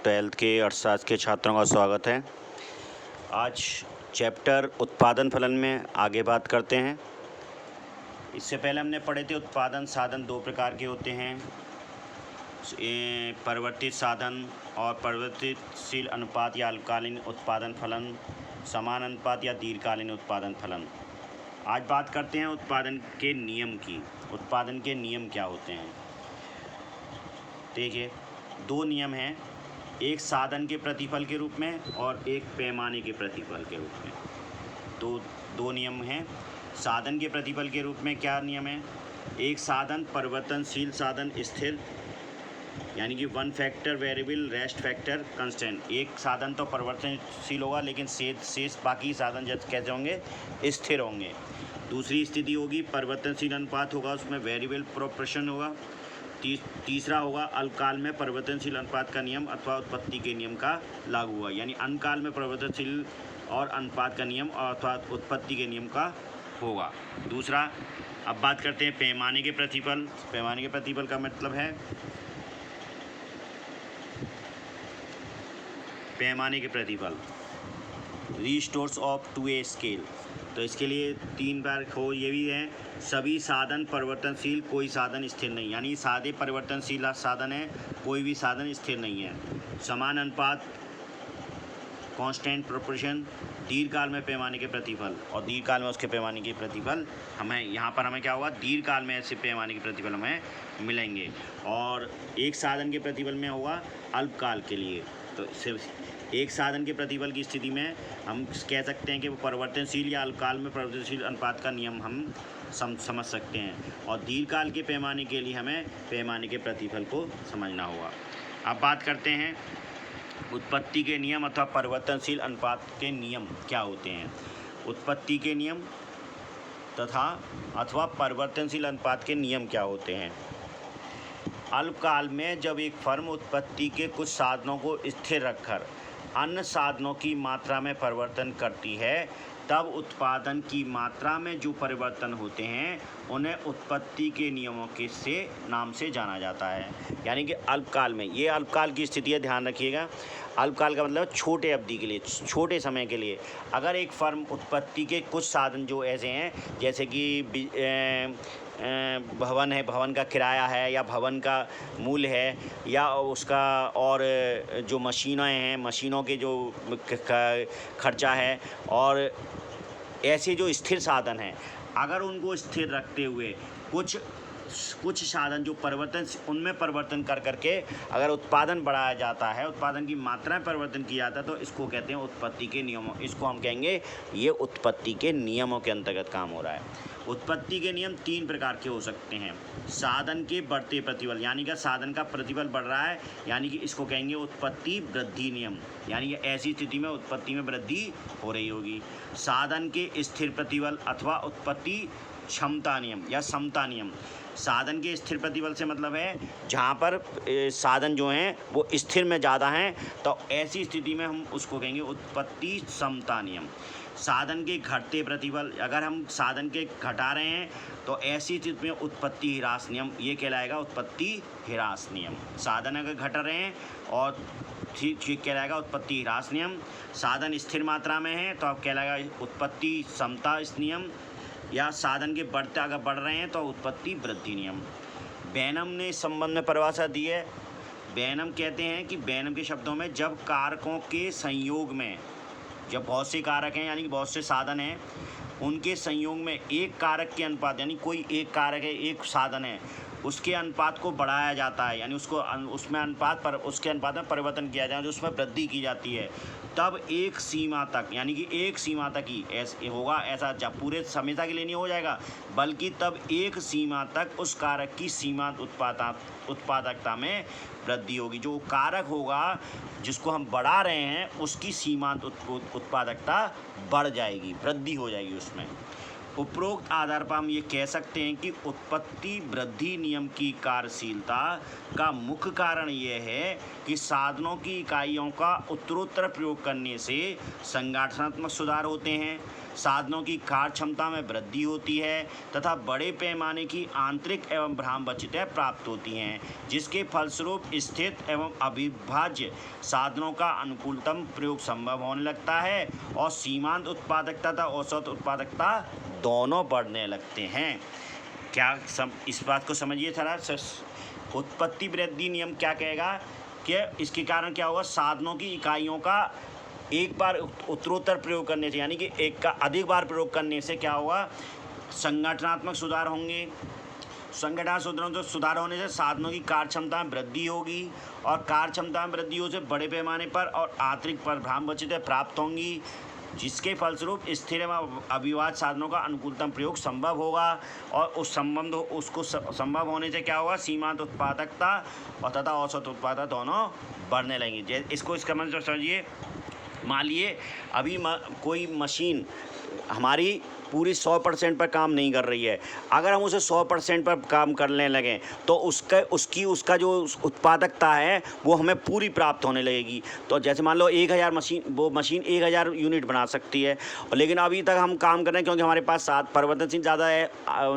Twelfth के अर्थशास्त्र के छात्रों का स्वागत है। आज चैप्टर उत्पादन फलन में आगे बात करते हैं। इससे पहले हमने पढ़े थे उत्पादन साधन दो प्रकार के होते हैं, परिवर्तित साधन और परिवर्तनशील अनुपात या अल्पकालीन उत्पादन फलन, समान अनुपात या दीर्घकालीन उत्पादन फलन। आज बात करते हैं उत्पादन के नियम की। उत्पादन के नियम क्या होते हैं? देखिए, दो नियम हैं, एक साधन के प्रतिफल के रूप में और एक पैमाने के प्रतिफल के रूप में। दो नियम हैं। साधन के प्रतिफल के रूप में क्या नियम है? एक साधन परिवर्तनशील साधन स्थिर, यानी कि one factor variable rest factor constant. एक साधन तो परिवर्तनशील होगा लेकिन शेष बाकी साधन कैसे होंगे? स्थिर होंगे। दूसरी स्थिति होगी परिवर्तनशील अनुपात होगा, उसमें वेरिएबल प्रोपोर्शन होगा। तीसरा होगा अल्पकाल में परिवर्तनशील अनुपात का नियम अथवा उत्पत्ति के नियम का लागू हुआ, यानी अनकाल में परिवर्तनशील और अनुपात का नियम अथवा उत्पत्ति के नियम का होगा। दूसरा, अब बात करते हैं पैमाने के प्रतिफल। पैमाने के प्रतिफल का मतलब है पैमाने के प्रतिफल, रीस्टोर्स ऑफ टू ए स्केल। तो इसके लिए तीन बार हो ये भी है, सभी साधन परिवर्तनशील, कोई साधन स्थिर नहीं, यानी सादे परिवर्तनशील साधन है, कोई भी साधन स्थिर नहीं है। समान अनुपात कांस्टेंट प्रोपोर्शन, दीर्घकाल में पैमाने के प्रतिफल और दीर्घकाल में उसके पैमाने के प्रतिफल हमें यहाँ पर हमें क्या होगा? दीर्घकाल में ऐसे पैमाने के प्रतिफल हमें मिलेंगे। और एक साधन के प्रतिफल में होगा अल्पकाल के लिए। तो सिर्फ एक साधन के प्रतिफल की स्थिति में हम कह सकते हैं कि वो परिवर्तनशील या अल्पकाल में परिवर्तनशील अनुपात का नियम हम समझ सकते हैं। और दीर्घकाल के पैमाने के लिए हमें पैमाने के प्रतिफल को समझना होगा। अब बात करते हैं उत्पत्ति के नियम अथवा परिवर्तनशील अनुपात के नियम क्या होते हैं। उत्पत्ति के नियम तथा अथवा परिवर्तनशील अनुपात के नियम क्या होते हैं? अल्पकाल में जब एक फर्म उत्पत्ति के कुछ साधनों को स्थिर रखकर अन्य साधनों की मात्रा में परिवर्तन करती है, तब उत्पादन की मात्रा में जो परिवर्तन होते हैं उन्हें उत्पत्ति के नियमों के नाम से जाना जाता है। यानी कि अल्पकाल में, ये अल्पकाल की स्थिति है, ध्यान रखिएगा। अल्पकाल का मतलब छोटे अवधि के लिए, छोटे समय के लिए अगर एक फर्म उत्पत्ति के कुछ साधन जो ऐसे हैं, जैसे कि भवन है, भवन का किराया है या भवन का मूल्य है या उसका और जो मशीनें हैं, मशीनों के जो खर्चा है, और ऐसे जो स्थिर साधन हैं, अगर उनको स्थिर रखते हुए कुछ साधन जो उनमें परिवर्तन करके अगर उत्पादन बढ़ाया जाता है, उत्पादन की मात्रा में परिवर्तन किया जाता है, तो इसको कहते हैं उत्पत्ति के नियमों। इसको हम कहेंगे ये उत्पत्ति के नियमों के अंतर्गत काम हो रहा है। उत्पत्ति के नियम तीन प्रकार के हो सकते हैं। साधन के बढ़ते प्रतिबल, यानी कि साधन का प्रतिबल बढ़ रहा है, यानी कि इसको कहेंगे उत्पत्ति वृद्धि नियम, यानी कि ऐसी स्थिति में उत्पत्ति में वृद्धि हो रही होगी। साधन के स्थिर प्रतिबल अथवा उत्पत्ति क्षमता नियम या समता नियम। साधन के स्थिर प्रतिबल से मतलब है जहाँ पर साधन जो हैं वो स्थिर में ज़्यादा हैं, तो ऐसी स्थिति में हम उसको कहेंगे उत्पत्ति समता नियम। साधन के घटते प्रतिबल, अगर हम साधन के घटा रहे हैं तो ऐसी स्थिति में उत्पत्ति ह्रास नियम, ये कहलाएगा उत्पत्ति ह्रास नियम। साधन अगर घट रहे हैं और ठीक कहलाएगा उत्पत्ति ह्रास नियम। साधन स्थिर मात्रा में है तो अब कहलाएगा उत्पत्ति समता नियम, या साधन के बढ़ते अगर बढ़ रहे हैं तो उत्पत्ति वृद्धि नियम। बेनम ने इस संबंध में परिभाषा दी है। बेनम कहते हैं कि बेनम के शब्दों में जब कारकों के संयोग में, जब बहुत से कारक हैं यानी कि बहुत से साधन हैं, उनके संयोग में एक कारक के अनुपात, यानी कोई एक कारक है, एक साधन है, उसके अनुपात को बढ़ाया जाता है, यानी उसमें उसके अनुपात में परिवर्तन किया जाए, जो उसमें वृद्धि की जाती है, तब एक सीमा तक, यानी कि एक सीमा तक ही ऐसे होगा। ऐसा जब पूरे हमेशा के लिए नहीं हो जाएगा, बल्कि तब एक सीमा तक उस कारक की सीमांत उत्पादकता में वृद्धि होगी। जो कारक होगा जिसको हम बढ़ा रहे हैं उसकी सीमांत उत्पादकता बढ़ जाएगी, वृद्धि हो जाएगी उसमें। उपरोक्त आधार पर हम ये कह सकते हैं कि उत्पत्ति वृद्धि नियम की कार्यशीलता का मुख्य कारण यह है कि साधनों की इकाइयों का उत्तरोत्तर प्रयोग करने से संगठनात्मक सुधार होते हैं, साधनों की कार्य क्षमता में वृद्धि होती है तथा बड़े पैमाने की आंतरिक एवं भ्राम बचतें प्राप्त होती हैं, जिसके फलस्वरूप स्थिर एवं अविभाज्य साधनों का अनुकूलतम प्रयोग संभव होने लगता है और सीमांत उत्पादकता तथा औसत उत्पादकता दोनों बढ़ने लगते हैं। इस बात को समझिए थोड़ा। उत्पत्ति वृद्धि नियम क्या कहेगा कि इसके कारण क्या होगा, साधनों की इकाइयों का एक बार उत्तरोत्तर प्रयोग करने से, यानी कि एक का अधिक बार प्रयोग करने से क्या होगा, संगठनात्मक सुधार होंगे। संगठनात्मक सुधार होने से साधनों की कार्य क्षमता में वृद्धि होगी और कार्य क्षमता में वृद्धि होने से बड़े पैमाने पर और आंतरिक पर भ्राम बचतें प्राप्त होंगी, जिसके फलस्वरूप स्थिर एवं अविभाज्य साधनों का अनुकूलतम प्रयोग संभव होगा और उसको संभव होने से क्या होगा, सीमांत उत्पादकता और तथा औसत उत्पादकता दोनों बढ़ने लगेंगे। इसको इसका मतलब समझिए, मान लिए अभी कोई मशीन हमारी पूरी 100% पर काम नहीं कर रही है, अगर हम उसे 100% पर काम करने लगें तो उसका जो उत्पादकता है वो हमें पूरी प्राप्त होने लगेगी। तो जैसे मान लो 1000 मशीन 1000 यूनिट बना सकती है, लेकिन अभी तक हम काम कर रहे हैं क्योंकि हमारे पास परिवर्तनशील ज़्यादा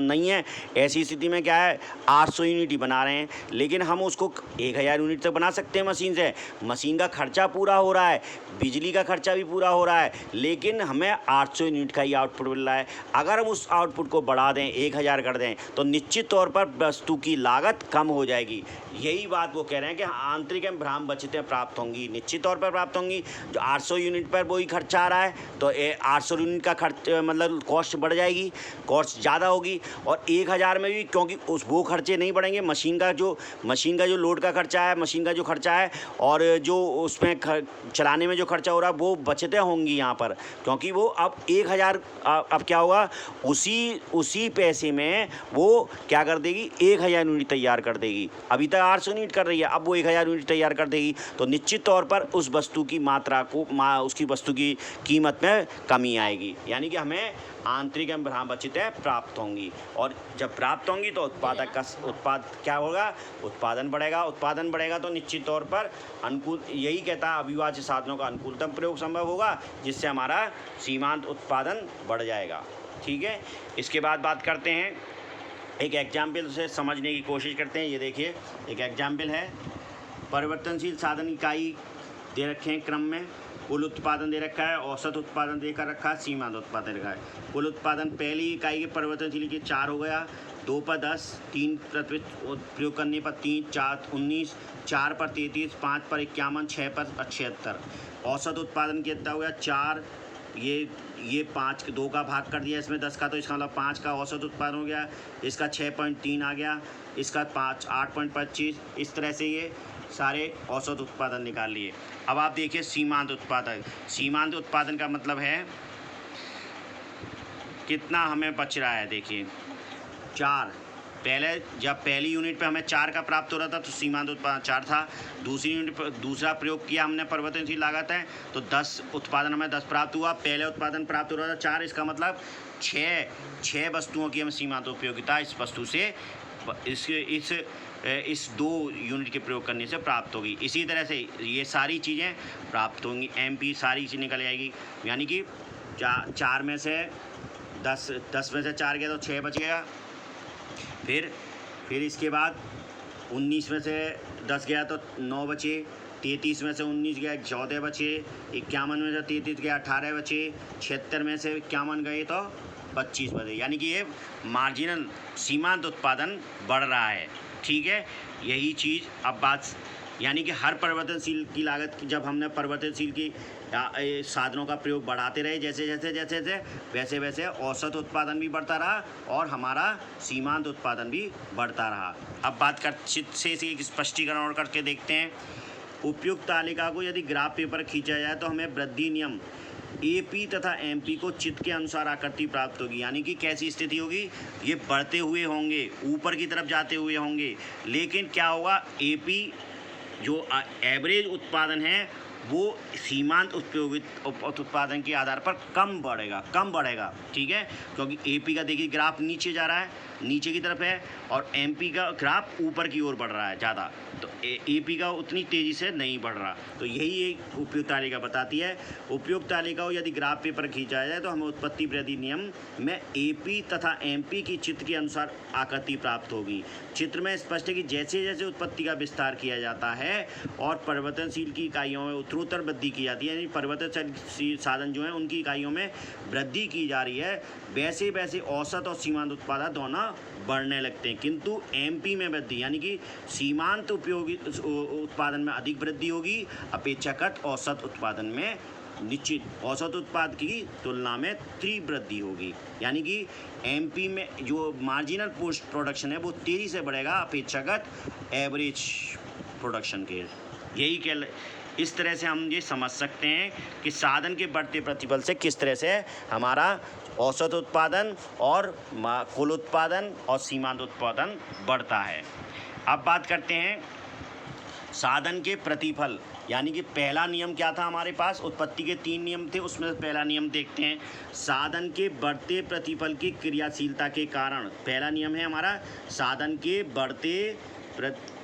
नहीं है। ऐसी स्थिति में क्या है, 800 यूनिट ही बना रहे हैं, लेकिन हम उसको 1000 यूनिट तक बना सकते हैं मशीन से। मशीन का खर्चा पूरा हो रहा है, बिजली का खर्चा भी पूरा हो रहा है, लेकिन हमें 800 यूनिट का ही आउटपुट मिल रहा है। अगर हम उस आउटपुट को बढ़ा दें, 1000 कर दें, तो निश्चित तौर पर वस्तु की लागत कम हो जाएगी। यही बात वो कह रहे हैं कि आंतरिक एवं भ्राम बचतें प्राप्त होंगी, निश्चित तौर पर प्राप्त होंगी। जो 800 यूनिट पर वही खर्चा आ रहा है तो 800 यूनिट का खर्च मतलब कॉस्ट बढ़ जाएगी, कॉस्ट ज़्यादा होगी। और 1000 में भी क्योंकि वो खर्चे नहीं बढ़ेंगे, मशीन का जो लोड का खर्चा है, मशीन का जो खर्चा है और जो उसमें चलाने में जो खर्चा हो रहा है वो बचतें होंगी यहाँ पर, क्योंकि वो अब 1000 अब क्या होगा, उसी पैसे में वो क्या कर देगी, 1000 यूनिट तैयार कर देगी। अभी तक 800 यूनिट कर रही है, अब वो 1000 यूनिट तैयार कर देगी, तो निश्चित तौर पर उस वस्तु की मात्रा को उसकी वस्तु की कीमत में कमी आएगी, यानी कि हमें आंतरिक एवं भ्राम बचतें प्राप्त होंगी। और जब प्राप्त होंगी तो उत्पाद क्या होगा, उत्पादन बढ़ेगा। उत्पादन बढ़ेगा तो निश्चित तौर पर यही कहता है अविभाज्य साधनों का अनुकूलतम प्रयोग संभव होगा, जिससे हमारा सीमांत उत्पादन बढ़ जाएगा। ठीक है, इसके बाद बात करते हैं, एक एग्जाम्पल से समझने की कोशिश करते हैं। ये देखिए एक एग्जाम्पल है, परिवर्तनशील साधन इकाई दे रखे हैं क्रम में, कुल उत्पादन दे रखा है, औसत उत्पादन देकर रखा है, सीमांत उत्पादन रखा है। कुल उत्पादन पहली इकाई के परिवर्तनशील की 4 हो गया, 2 पर 10, 3 प्रयोग करने पर 3, 4 19, 4 पर 33, 5 पर 51, 6 पर 76। औसत उत्पादन कितना हो गया, 4, ये 5 2 का भाग कर दिया इसमें 10 का, तो इसका मतलब 5 का औसत उत्पादन हो गया, इसका 6.3 आ गया, इसका 5 8.25, इस तरह से ये सारे औसत उत्पादन निकाल लिए। अब आप देखिए सीमांत उत्पादन। सीमांत उत्पादन का मतलब है कितना हमें बच रहा है। देखिए 4, जब पहली यूनिट पे हमें 4 का प्राप्त हो रहा था तो सीमांत उत्पादन 4 था। दूसरी यूनिट पर दूसरा प्रयोग किया हमने, परिवर्तनशील लागत है, तो 10 उत्पादन हमें 10 प्राप्त हुआ। पहले उत्पादन प्राप्त हो रहा था 4, इसका मतलब 6 वस्तुओं की हमें सीमांत उपयोगिता इस वस्तु से इस 2 यूनिट के प्रयोग करने से प्राप्त होगी। इसी तरह से ये सारी चीज़ें प्राप्त होंगी, MP सारी चीज़ निकल आएगी, यानी कि 4 में से 10 में से 4 गया तो 6 बच गया। फिर इसके बाद 19 में से 10 गया तो 9 बचे, 33 में से 19 गया 14 बचे, 51 में से 33 गया 18 बचे, 76 में से 51 गए तो 25 बचे, यानी कि ये मार्जिनल सीमांत उत्पादन बढ़ रहा है। ठीक है, यही चीज़ अब बात, यानी कि हर परिवर्तनशील की लागत जब हमने परिवर्तनशील की साधनों का प्रयोग बढ़ाते रहे जैसे वैसे औसत उत्पादन भी बढ़ता रहा और हमारा सीमांत उत्पादन भी बढ़ता रहा। अब बात कर से एक स्पष्टीकरण और करके देखते हैं। उपयुक्त तालिका को यदि ग्राफ पेपर खींचा जाए तो हमें वृद्धि नियम AP तथा MP को चित्र के अनुसार आकृति प्राप्त होगी, यानी कि कैसी स्थिति होगी, ये बढ़ते हुए होंगे, ऊपर की तरफ जाते हुए होंगे, लेकिन क्या होगा, AP जो एवरेज उत्पादन है वो सीमांत उत्पादन के आधार पर कम बढ़ेगा। ठीक है, क्योंकि AP का देखिए ग्राफ नीचे जा रहा है, नीचे की तरफ है, और MP का ग्राफ ऊपर की ओर बढ़ रहा है ज़्यादा। तो एपी का उतनी तेज़ी से नहीं बढ़ रहा। तो यही एक उपयुक्त तालिका बताती है। उपयुक्त तालिका यदि ग्राफ पेपर खींचा जाए तो हमें उत्पत्ति वृद्धि नियम में एपी तथा एमपी की चित्र के अनुसार आकृति प्राप्त होगी। चित्र में स्पष्ट है कि जैसे जैसे उत्पत्ति का विस्तार किया जाता है और परिवर्तनशील की इकाइयों में उत्तरोत्तर वृद्धि की जाती है, यानी परिवर्तनशील साधन जो हैं उनकी इकाइयों में वृद्धि की जा रही है, वैसे वैसे औसत और सीमांत उत्पादन दोनों बढ़ने लगते हैं। किंतु एमपी में वृद्धि यानी कि सीमांत उपयोगी उत्पादन में अधिक वृद्धि होगी अपेक्षाकृत औसत उत्पादन में निश्चित औसत उत्पाद की तुलना में तीव्र वृद्धि होगी। यानी कि एमपी में जो मार्जिनल पोस्ट प्रोडक्शन है वो तेज़ी से बढ़ेगा अपेक्षाकृत एवरेज प्रोडक्शन के। यही कह इस तरह से हम ये समझ सकते हैं कि साधन के बढ़ते प्रतिबल से किस तरह से हमारा औसत उत्पादन और कुल उत्पादन और सीमांत उत्पादन बढ़ता है। अब बात करते हैं साधन के प्रतिफल, यानी कि पहला नियम क्या था हमारे पास, उत्पत्ति के 3 नियम थे, उसमें से पहला नियम देखते हैं। साधन के बढ़ते प्रतिफल की क्रियाशीलता के कारण, पहला नियम है हमारा साधन के बढ़ते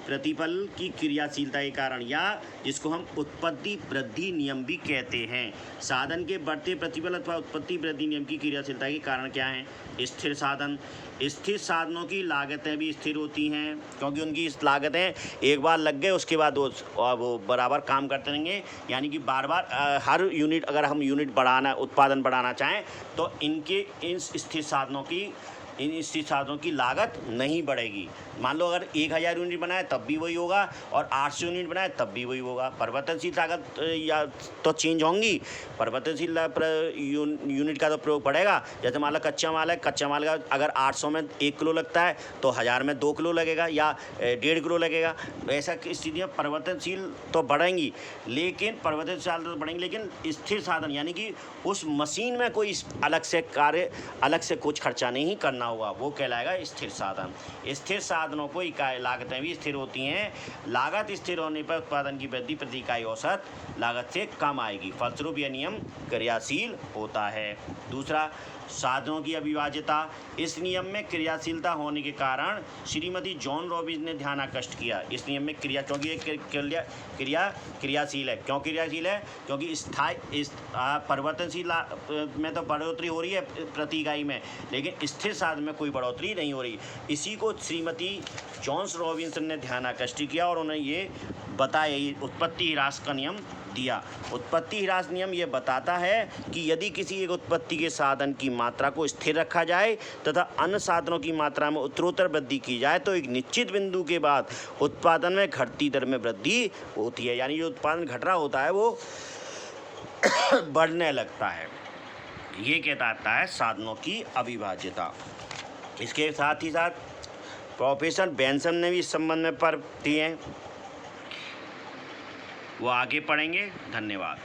प्रतिफल की क्रियाशीलता के कारण, या जिसको हम उत्पत्ति वृद्धि नियम भी कहते हैं। साधन के बढ़ते प्रतिफल अथवा उत्पत्ति वृद्धि नियम की क्रियाशीलता के कारण क्या है? स्थिर साधन। स्थिर साधनों की लागतें भी स्थिर होती हैं, क्योंकि उनकी लागतें एक बार लग गए उसके बाद वो बराबर काम करते रहेंगे। यानी कि बार बार हर यूनिट, अगर हम यूनिट बढ़ाना, उत्पादन बढ़ाना चाहें तो इन स्थिर साधनों की लागत नहीं बढ़ेगी। मान लो अगर 1000 यूनिट बनाए तब भी वही होगा और 800 यूनिट बनाए तब भी वही होगा। परिवर्तनशील लागत या तो चेंज होंगी, परिवर्तनशील यूनिट का तो प्रयोग बढ़ेगा। जैसे मान लो कच्चा माल है, कच्चा माल का अगर 800 में 1 किलो लगता है तो 1000 में 2 किलो लगेगा या 1.5 किलो लगेगा। ऐसा स्थिति में परिवर्तनशील तो बढ़ेंगी, लेकिन परिवर्तनशील तो बढ़ेंगी लेकिन स्थिर साधन यानी कि उस मशीन में कोई अलग से कार्य, अलग से कुछ खर्चा नहीं करना होगा, वो कहलाएगा स्थिर साधन। स्थिर साधनों को इकाई लागतें भी स्थिर होती हैं। लागत स्थिर होने पर उत्पादन की वृद्धि प्रति इकाई औसत लागत से कम आएगी, फलस्वरूप यह नियम क्रियाशील होता है। दूसरा, साधनों की अविभाज्यता। इस नियम में क्रियाशीलता होने के कारण श्रीमती जॉन रॉबिन्स ने ध्यान आकृष्ट किया। इस नियम में क्रिया, क्योंकि ये क्रियाशील है। क्यों क्रियाशील है? क्योंकि परिवर्तनशील में तो बढ़ोतरी हो रही है प्रति इकाई में, लेकिन स्थिर साधन में कोई बढ़ोतरी नहीं हो रही। इसी को श्रीमती जॉन रॉबिन्स ने ध्यान आकृष्ट किया और उन्हें ये बताया, उत्पत्ति ह्रास का नियम दिया। उत्पत्ति ह्रास नियम ये बताता है कि यदि किसी एक उत्पत्ति के साधन की मात्रा को स्थिर रखा जाए तथा अन्य साधनों की मात्रा में उत्तरोत्तर वृद्धि की जाए तो एक निश्चित बिंदु के बाद उत्पादन में घटती दर में वृद्धि होती है। यानी जो उत्पादन घट रहा होता है वो बढ़ने लगता है। ये कहता है साधनों की अविभाज्यता। इसके साथ ही साथ प्रोफेसर बेंसन ने भी इस संबंध में पर दिए हैं, वो आगे पढ़ेंगे। धन्यवाद।